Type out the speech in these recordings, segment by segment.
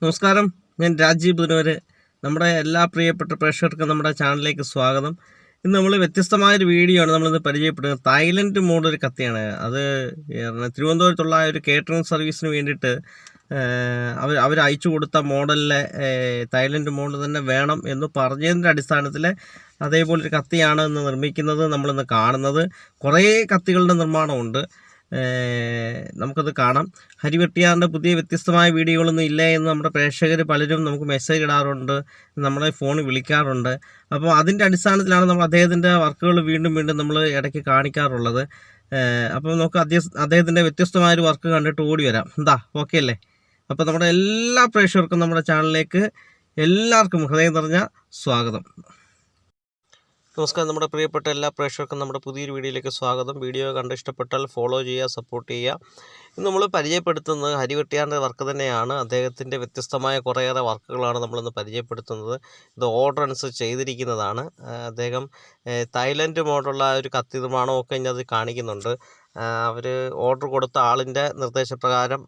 നമസ്കാരം, ഞാൻ രാജീവ് പുനൂര്. നമ്മുടെ എല്ലാ പ്രിയപ്പെട്ട പ്രേക്ഷകർക്കും നമ്മുടെ ചാനലിലേക്ക് സ്വാഗതം. ഇന്ന് നമ്മൾ വ്യത്യസ്തമായൊരു വീഡിയോ ആണ് നമ്മളിന്ന് പരിചയപ്പെടുന്നത്. തായ്ലൻഡ് മോഡൽ കത്തിയാണ്. അത് തിരുവനന്തപുരത്തുള്ള ഒരു കേറ്ററിംഗ് സർവീസിന് വേണ്ടിയിട്ട് അവർ അയച്ചു കൊടുത്ത മോഡലിലെ തായ്ലൻഡ് മോഡൽ തന്നെ വേണം എന്ന് പറഞ്ഞതിൻ്റെ അടിസ്ഥാനത്തിൽ അതേപോലൊരു കത്തിയാണ് ഇന്ന് നിർമ്മിക്കുന്നത്, നമ്മളിന്ന് കാണുന്നത്. കുറേ കത്തികളുടെ നിർമ്മാണമുണ്ട്, നമുക്കത് കാണാം. ഹരിവെട്ടിയാറിൻ്റെ പുതിയ വ്യത്യസ്തമായ വീഡിയോകളൊന്നും ഇല്ല എന്ന് നമ്മുടെ പ്രേക്ഷകർ പലരും നമുക്ക് മെസ്സേജ് ഇടാറുണ്ട്, നമ്മളെ ഫോണിൽ വിളിക്കാറുണ്ട്. അപ്പോൾ അതിൻ്റെ അടിസ്ഥാനത്തിലാണ് നമ്മൾ അദ്ദേഹത്തിൻ്റെ വർക്കുകൾ വീണ്ടും നമ്മൾ ഇടയ്ക്ക് കാണിക്കാറുള്ളത്. അപ്പോൾ നമുക്ക് അദ്ദേഹത്തിൻ്റെ വ്യത്യസ്തമായൊരു വർക്ക് കണ്ടിട്ട് ഓടി വരാം. എന്താ, ഓക്കെ അല്ലേ? അപ്പോൾ നമ്മുടെ എല്ലാ പ്രേക്ഷകർക്കും നമ്മുടെ ചാനലിലേക്ക് എല്ലാവർക്കും ഹൃദയം നിറഞ്ഞ സ്വാഗതം. നമസ്കാരം, നമ്മുടെ പ്രിയപ്പെട്ട എല്ലാ പ്രേക്ഷകർക്കും നമ്മുടെ പുതിയൊരു വീഡിയോയിലേക്ക് സ്വാഗതം. വീഡിയോ കണ്ട് ഇഷ്ടപ്പെട്ടാൽ ഫോളോ ചെയ്യുക, സപ്പോർട്ട് ചെയ്യുക. ഇന്ന് നമ്മൾ പരിചയപ്പെടുത്തുന്നത് ഹരിവെട്ടിയാറിൻ്റെ വർക്ക് തന്നെയാണ്. അദ്ദേഹത്തിൻ്റെ വ്യത്യസ്തമായ കുറേയേറെ വർക്കുകളാണ് നമ്മളിന്ന് പരിചയപ്പെടുത്തുന്നത്. ഇത് ഓർഡർ അനുസരിച്ച് ചെയ്തിരിക്കുന്നതാണ്. അദ്ദേഹം തായ്ലൻഡ് മോഡലുള്ള ഒരു കത്തി നിർമ്മാണമൊക്കെ ഇനി അത് കാണിക്കുന്നുണ്ട്. അവർ ഓർഡർ കൊടുത്ത ആളിൻ്റെ നിർദ്ദേശപ്രകാരം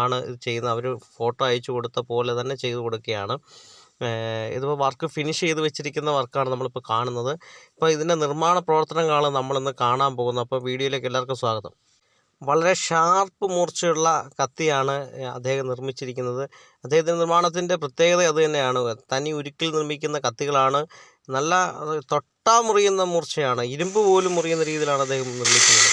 ആണ് ഇത് ചെയ്യുന്നത്. അവർ ഫോട്ടോ അയച്ചു കൊടുത്ത പോലെ തന്നെ ചെയ്തു കൊടുക്കുകയാണ്. ഇതിപ്പോൾ വർക്ക് ഫിനിഷ് ചെയ്ത് വെച്ചിരിക്കുന്ന വർക്കാണ് നമ്മളിപ്പോൾ കാണുന്നത്. ഇപ്പോൾ ഇതിൻ്റെ നിർമ്മാണ പ്രവർത്തനങ്ങളാണ് നമ്മളിന്ന് കാണാൻ പോകുന്നത്. അപ്പോൾ വീഡിയോയിലേക്ക് എല്ലാവർക്കും സ്വാഗതം. വളരെ ഷാർപ്പ് മൂർച്ചയുള്ള കത്തിയാണ് അദ്ദേഹം നിർമ്മിച്ചിരിക്കുന്നത്. അദ്ദേഹത്തിൻ്റെ നിർമ്മാണത്തിൻ്റെ പ്രത്യേകത അത് തന്നെയാണ്. തനി ഉരുക്കിൽ നിർമ്മിക്കുന്ന കത്തികളാണ്. നല്ല തൊട്ടാ മുറിയുന്ന മൂർച്ചയാണ്, ഇരുമ്പ് പോലും മുറിയുന്ന രീതിയിലാണ് അദ്ദേഹം നിർമ്മിക്കുന്നത്.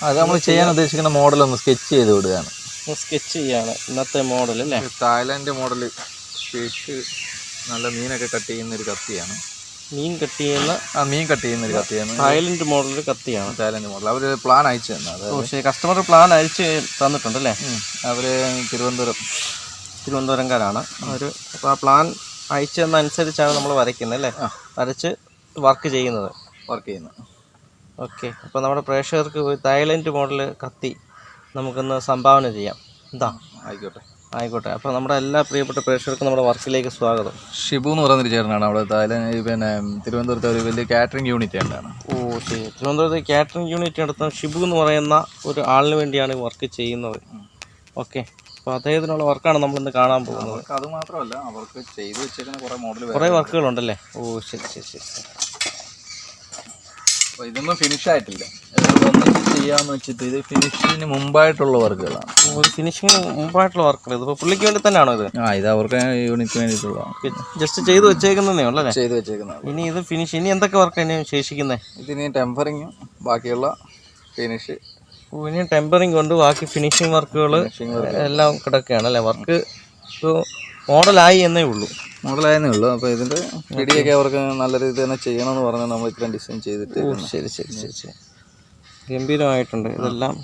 അത് നമ്മൾ ചെയ്യാൻ ഉദ്ദേശിക്കുന്ന മോഡലൊന്ന് സ്കെച്ച് ചെയ്ത് വിടുകയാണ്. സ്കെച്ച് ചെയ്യാണ് ഇന്നത്തെ മോഡൽ അല്ലേ? തായ്ലൻഡ് മോഡൽ ഫിഷ്, നല്ല മീനൊക്കെ കട്ട് ചെയ്യുന്ന ഒരു കത്തിയാണ്. മീൻ കട്ട് ചെയ്യുന്ന ഒരു കത്തിയാണ്. തായ്ലൻഡ് മോഡൽ കത്തിയാണ്. തായ്ലൻഡ് മോഡൽ അവർ പ്ലാൻ അയച്ചു തന്നത്. പക്ഷേ കസ്റ്റമർ പ്ലാൻ അയച്ച് തന്നിട്ടുണ്ടല്ലേ? അവർ തിരുവനന്തപുരംകാരാണ് അവർ. അപ്പോൾ ആ പ്ലാൻ അയച്ചു തന്നനുസരിച്ചാണ് നമ്മൾ വരയ്ക്കുന്നത് അല്ലേ? വരച്ച് വർക്ക് ചെയ്യുന്നത്. ഓക്കെ, അപ്പോൾ നമ്മുടെ പ്രേക്ഷകർക്ക് തായ്ലൻഡ് മോഡൽ കത്തി നമുക്കൊന്ന് സംഭാവന ചെയ്യാം. എന്താ? ആയിക്കോട്ടെ. അപ്പോൾ നമ്മുടെ എല്ലാ പ്രിയപ്പെട്ട പ്രേക്ഷകർക്കും നമ്മുടെ വർക്കിലേക്ക് സ്വാഗതം. ഷിബു എന്ന് പറയുന്നൊരു ചേട്ടനാണ് അവിടെ തിരുവനന്തപുരത്തെ ഒരു വലിയ കാറ്ററിംഗ് യൂണിറ്റ് ഉണ്ടാണ്. ഓ ശരി, തിരുവനന്തപുരത്ത് കാറ്ററിംഗ് യൂണിറ്റ് നടത്തുന്ന ഷിബു എന്ന് പറയുന്ന ഒരു ആളിന് വേണ്ടിയാണ് വർക്ക് ചെയ്യുന്നത്. ഓക്കെ, അപ്പോൾ അദ്ദേഹത്തിനുള്ള വർക്കാണ് നമ്മളിന്ന് കാണാൻ പോകുന്നത്. അത് മാത്രമല്ല, അവർക്ക് ചെയ്തു വെച്ചേക്കുന്ന കുറേ വർക്കുകളുണ്ടല്ലേ? ഓ ശരി ശരി ശരി. അപ്പോൾ ഇതൊന്നും ഫിനിഷ് ആയിട്ടില്ല, ചെയ്യാന്ന് വെച്ചിട്ട് ഇത് ഫിനിഷിന് മുമ്പായിട്ടുള്ള വർക്കുകളാണ്. ഫിനിഷിങ്ങിന് മുമ്പായിട്ടുള്ള വർക്കുകൾ. ഇതിപ്പോൾ പുള്ളിക്ക് വേണ്ടി തന്നെയാണോ ഇത്? ഇത് അവർക്ക് യൂണിറ്റ് വേണ്ടിയിട്ടുള്ള ജസ്റ്റ് ചെയ്ത് വെച്ചേക്കുന്നതേ ഉള്ളൂ അല്ലേ? ചെയ്ത് വെച്ചേക്കുന്നത്. ഇനി ഇത് ഫിനിഷ്, ഇനി എന്തൊക്കെ വർക്ക് ഇനിയും ശേഷിക്കുന്നത്? ഇതിനി ടെമ്പറിങ്ങും ബാക്കിയുള്ള ഫിനിഷ്. ഇനി ടെമ്പറിങ് കൊണ്ട് ബാക്കി ഫിനിഷിങ് വർക്കുകൾ എല്ലാം കിടക്കുകയാണ് അല്ലേ? വർക്ക് ഇപ്പോൾ മോഡലായി എന്നേ ഉള്ളൂ. അപ്പോൾ ഇതിൻ്റെ പിടിയൊക്കെ അവർക്ക് നല്ല രീതിയിൽ തന്നെ ചെയ്യണമെന്ന് പറഞ്ഞാൽ നമ്മൾ ഇത്രയും ഡിസൈൻ ചെയ്തിട്ട്. ശരി ശരി ശരി ശരി, ഗംഭീരമായിട്ടുണ്ട്. ഇതെല്ലാം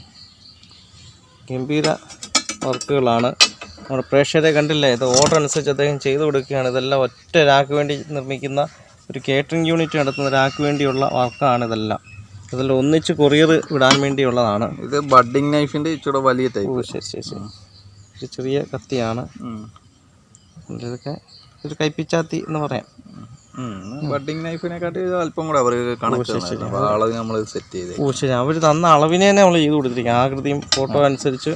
ഗംഭീര വർക്കുകളാണ്. നമ്മുടെ പ്രേക്ഷകരെ കണ്ടില്ലേ? ഇത് ഓർഡർ അനുസരിച്ച് അദ്ദേഹം ചെയ്തു കൊടുക്കുകയാണ്. ഇതെല്ലാം ഒറ്റ ഒരാൾക്ക് വേണ്ടി നിർമ്മിക്കുന്ന ഒരു കേറ്ററിംഗ് യൂണിറ്റ് നടത്തുന്ന ഒരാൾക്ക് വേണ്ടിയുള്ള വർക്കാണ് ഇതെല്ലാം. ഇതെല്ലാം ഒന്നിച്ച് കൊറിയർ വിടാൻ വേണ്ടിയുള്ളതാണ്. ഇത് ബഡ്ഡിങ് നൈഫിൻ്റെ ഇച്ചിരി വലിയ ടൈപ്പ്. ശരി ശരി ശരി, ഒരു ചെറിയ കത്തിയാണ്. ഇതൊക്കെ ഒരു കൈപ്പിച്ചാത്തി എന്ന് പറയാം. ബഡ്ഡിങ് നൈഫിനെക്കാട്ടി അല്പം കൂടെ അവർ അളവ് നമ്മൾ സെറ്റ് ചെയ്ത്. ശരി, അവർ തന്ന അളവിനെ തന്നെ നമ്മൾ ചെയ്ത് കൊടുത്തിരിക്കുക. ആകൃതിയും ഫോട്ടോ അനുസരിച്ച്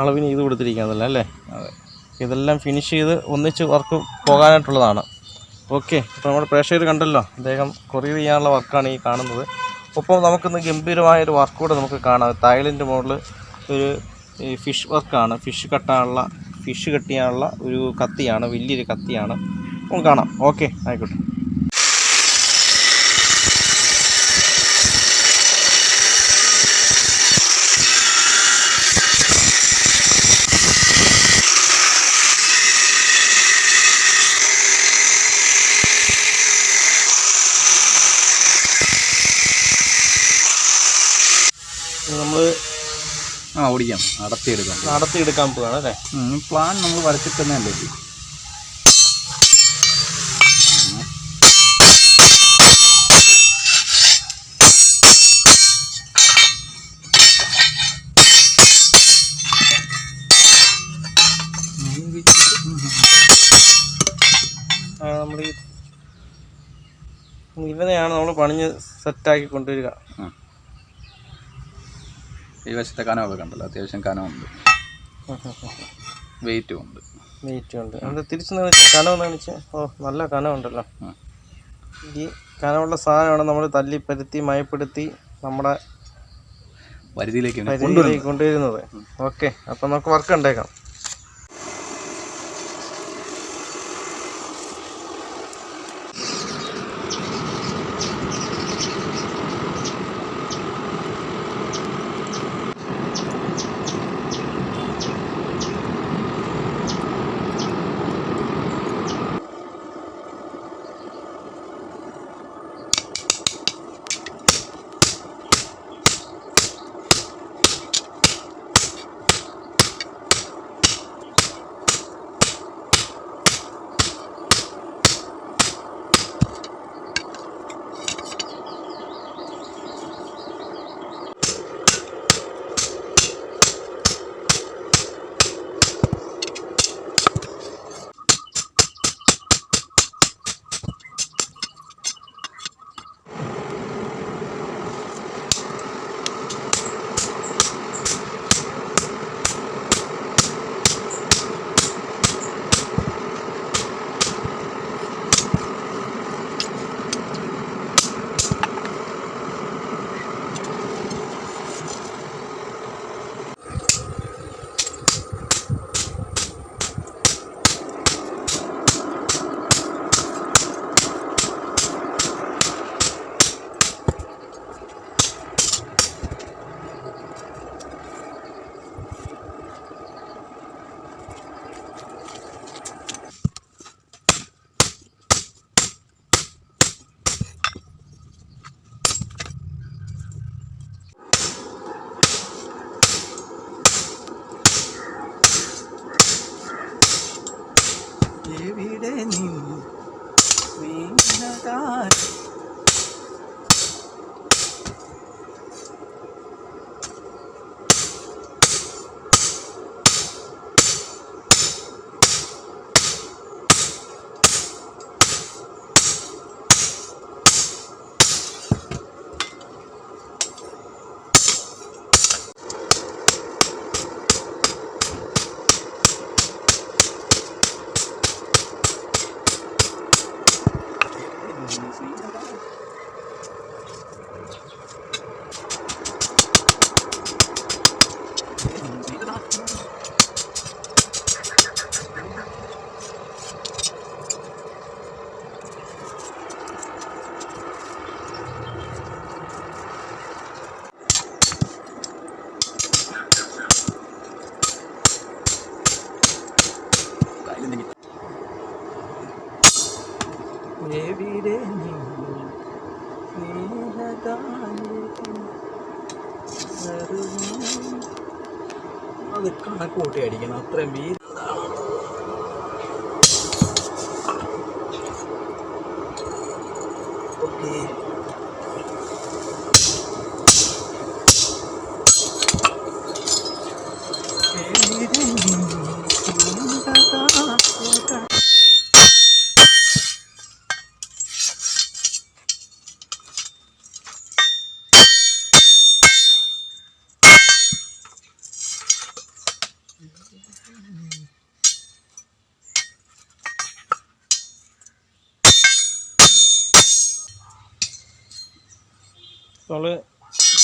അളവിന് ചെയ്ത് കൊടുത്തിരിക്കുകയാണല്ലോ അല്ലേ? അതെ. ഇതെല്ലാം ഫിനിഷ് ചെയ്ത് ഒന്നിച്ച് വർക്ക് പോകാനായിട്ടുള്ളതാണ്. ഓക്കെ, അപ്പോൾ നമ്മുടെ പ്രേക്ഷകർ കണ്ടല്ലോ, അദ്ദേഹം കൊറിയർ ചെയ്യാനുള്ള വർക്കാണ് ഈ കാണുന്നത്. ഒപ്പം നമുക്കിന്ന് ഗംഭീരമായൊരു വർക്ക് കൂടെ നമുക്ക് കാണാം. തായ്ലൻഡ് മോഡൽ ഒരു ഫിഷ് വർക്കാണ്. ഫിഷ് കട്ട് ചെയ്യാനുള്ള ഒരു കത്തിയാണ്, വലിയൊരു കത്തിയാണ്. നമുക്ക് കാണാം. ഓക്കെ, ആയിക്കോട്ടെ. നമ്മൾ ഓടിക്കാം, നടത്തിയെടുക്കാൻ പോവാണ് അല്ലേ? പ്ലാൻ നമ്മൾ വരച്ചിട്ട് തന്നെ അല്ലേ? നമ്മൾ ഇവനെയാണ് നമ്മൾ പണിഞ്ഞ് സെറ്റാക്കി കൊണ്ടുവരിക. ഈ വശത്തെ കനമൊക്കെ കണ്ടല്ലോ, അത്യാവശ്യം കനമുണ്ട്, വെയിറ്റും ഉണ്ട്. എന്താ തിരിച്ച് കനം കാണിച്ച്? ഓ, നല്ല കനമുണ്ടല്ലോ. ഈ കനമുള്ള സാധനമാണ് നമ്മൾ തല്ലിപ്പരുത്തി മയപ്പെടുത്തി നമ്മുടെ പരിധിയിലേക്ക് കൊണ്ടുവരുന്നത്. ഓക്കെ, അപ്പം നമുക്ക് വർക്ക് ഉണ്ടാക്കാം. അത് കണക്ക് കൂട്ടി അടിക്കണം, അത്രയും വീതി. ഓക്കെ,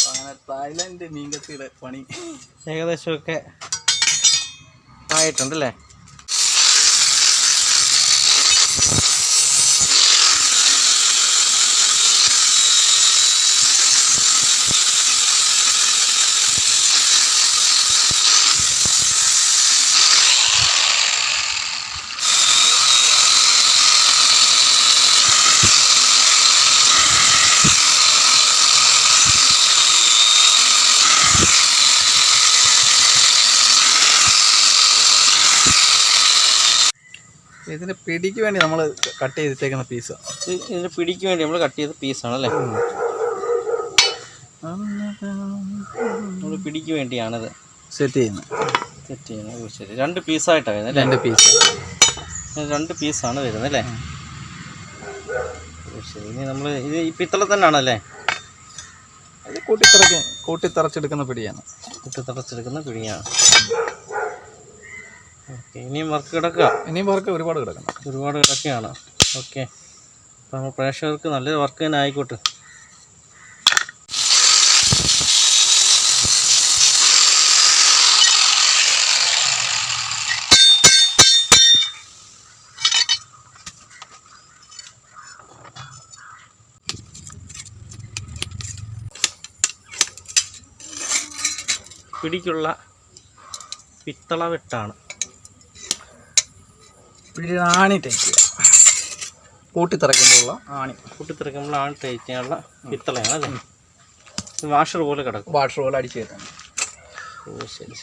അങ്ങനെ തായ്ലാൻഡ് മീൻകത്തിയുടെ പണി ഏകദേശമൊക്കെ ആയിട്ടുണ്ടല്ലേ? ഇതിന് പിടിക്ക് വേണ്ടി നമ്മൾ കട്ട് ചെയ്തിട്ടേക്കുന്ന പീസ്. ഇതിന് പിടിക്ക് വേണ്ടി നമ്മൾ കട്ട് ചെയ്ത പീസാണല്ലേ? നമ്മൾ പിടിക്ക് വേണ്ടിയാണിത് സെറ്റ് ചെയ്യുന്നത്. ശരി, 2 പീസായിട്ടാണ് വരുന്നത്. 2 പീസാണ് വരുന്നത് അല്ലേ? ശരി, ഇനി നമ്മൾ ഇത് ഈ പിത്തള തന്നെയാണല്ലേ? അത് കൂട്ടിത്തിറക്കും. കൂട്ടിത്തറച്ചെടുക്കുന്ന പിടിയാണ്. കൂട്ടിത്തറച്ചെടുക്കുന്ന പിടിയാണ്. ഓക്കെ, ഇനിയും വർക്ക് കിടക്കുക. ഇനിയും വർക്ക് ഒരുപാട് കിടക്കുകയാണ്. ഓക്കെ, അപ്പോൾ നമ്മൾ പ്രേക്ഷകർക്ക് നല്ലൊരു വർക്ക് തന്നെ ആയിക്കോട്ടെ. പിടിക്കുള്ള പിത്തള വെട്ടാണ്. പിടി ആണി തയ്ക്കുക. കൂട്ടിത്തിറക്കുമ്പോഴുള്ള ആണി തയ്ക്കാനുള്ള പിത്തളയാണ് അല്ലേ? വാഷർ പോലെ കിടക്കും. വാഷർ പോലെ അടിച്ചു കയറ്റാണ്. ഓ ശരി.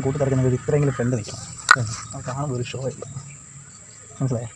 കൂട്ടിത്തിറക്കുന്നത് ഇത്രയെങ്കിലും ഫ്രണ്ട് നിൽക്കണം. അത് കാണുമ്പോൾ ഒരു ഷോ ഇല്ല. മനസ്സിലായോ?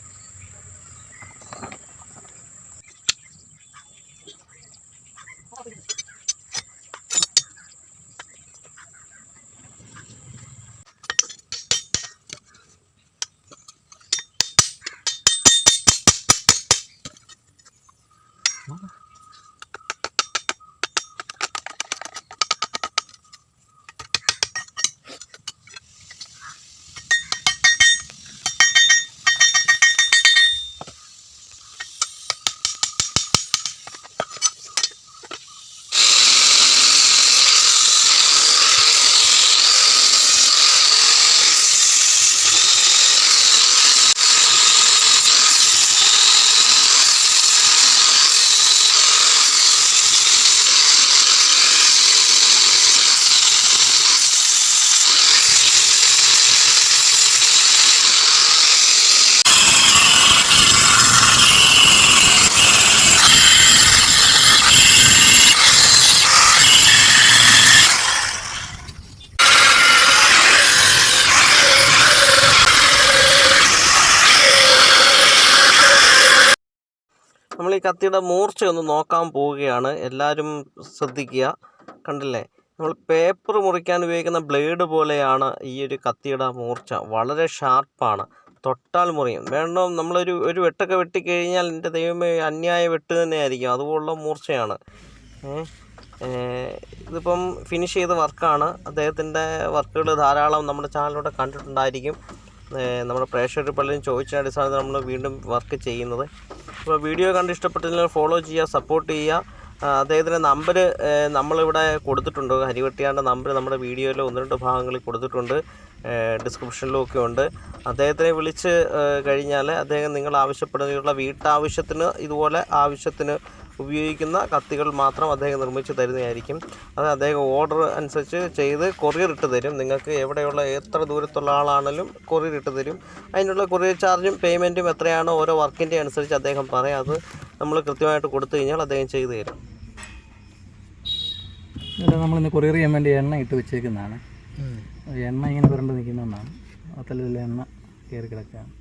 നമ്മൾ ഈ കത്തിയുടെ മൂർച്ച ഒന്ന് നോക്കാൻ പോവുകയാണ്. എല്ലാവരും ശ്രദ്ധിക്കുക. കണ്ടില്ലേ, നമ്മൾ പേപ്പർ മുറിക്കാൻ ഉപയോഗിക്കുന്ന ബ്ലേഡ് പോലെയാണ് ഈ ഒരു കത്തിയുടെ മൂർച്ച. വളരെ ഷാർപ്പാണ്. തൊട്ടാൽ മുറിയും. വേണം നമ്മളൊരു വെട്ടൊക്കെ വെട്ടിക്കഴിഞ്ഞാൽ എൻ്റെ ദൈവമേ അന്യായ വെട്ട് തന്നെയായിരിക്കും. അതുപോലുള്ള മൂർച്ചയാണ്. ഇതിപ്പം ഫിനിഷ് ചെയ്ത വർക്കാണ്. അദ്ദേഹത്തിൻ്റെ വർക്കുകൾ ധാരാളം നമ്മുടെ ചാനലിലൂടെ കണ്ടിട്ടുണ്ടായിരിക്കും. നമ്മുടെ പ്രേക്ഷകർ പലരും ചോദിച്ച അടിസ്ഥാനത്തിൽ നമ്മൾ വീണ്ടും വർക്ക് ചെയ്യുന്നത്. അപ്പോൾ വീഡിയോ കണ്ട് ഇഷ്ടപ്പെട്ടില്ലെങ്കിൽ ഫോളോ ചെയ്യുക, സപ്പോർട്ട് ചെയ്യുക. അദ്ദേഹത്തിൻ്റെ നമ്പർ നമ്മളിവിടെ കൊടുത്തിട്ടുണ്ട്. ഹരിവെട്ടിയാൻ്റെ നമ്പർ നമ്മുടെ വീഡിയോയിൽ 1-2 ഭാഗങ്ങളിൽ കൊടുത്തിട്ടുണ്ട്. ഡിസ്ക്രിപ്ഷനിലും ഒക്കെ ഉണ്ട്. അദ്ദേഹത്തിനെ വിളിച്ച് കഴിഞ്ഞാൽ അദ്ദേഹം നിങ്ങൾ ആവശ്യപ്പെടുന്ന വീട്ടാവശ്യത്തിന് ഇതുപോലെ ആവശ്യത്തിന് ഉപയോഗിക്കുന്ന കത്തികൾ മാത്രം അദ്ദേഹം നിർമ്മിച്ച് തരുന്നതായിരിക്കും. അത് അദ്ദേഹം ഓർഡർ അനുസരിച്ച് ചെയ്ത് കൊറിയർ ഇട്ട് തരും. നിങ്ങൾക്ക് എവിടെയുള്ള എത്ര ദൂരത്തുള്ള ആളാണെങ്കിലും കൊറിയർ ഇട്ട് തരും. അതിനുള്ള കൊറിയർ ചാർജും പേയ്മെൻറ്റും എത്രയാണോ ഓരോ വർക്കിൻ്റെ അനുസരിച്ച് അദ്ദേഹം പറയാം. അത് നമ്മൾ കൃത്യമായിട്ട് കൊടുത്തു കഴിഞ്ഞാൽ അദ്ദേഹം ചെയ്തു തരും. നമ്മളിന്ന് കൊറിയർ ചെയ്യാൻ വേണ്ടി എണ്ണ ഇട്ട് വെച്ചേക്കുന്നതാണ്. എണ്ണ ഇങ്ങനെ പുരണ്ട് നിൽക്കുന്നതാണ്. അതിലുള്ള എണ്ണ കയറി കിടക്കുകയാണ്.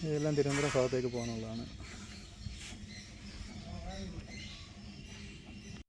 ഇതെല്ലാം തിരുവനന്തപുരം ഭാഗത്തേക്ക് പോകാനുള്ളതാണ്.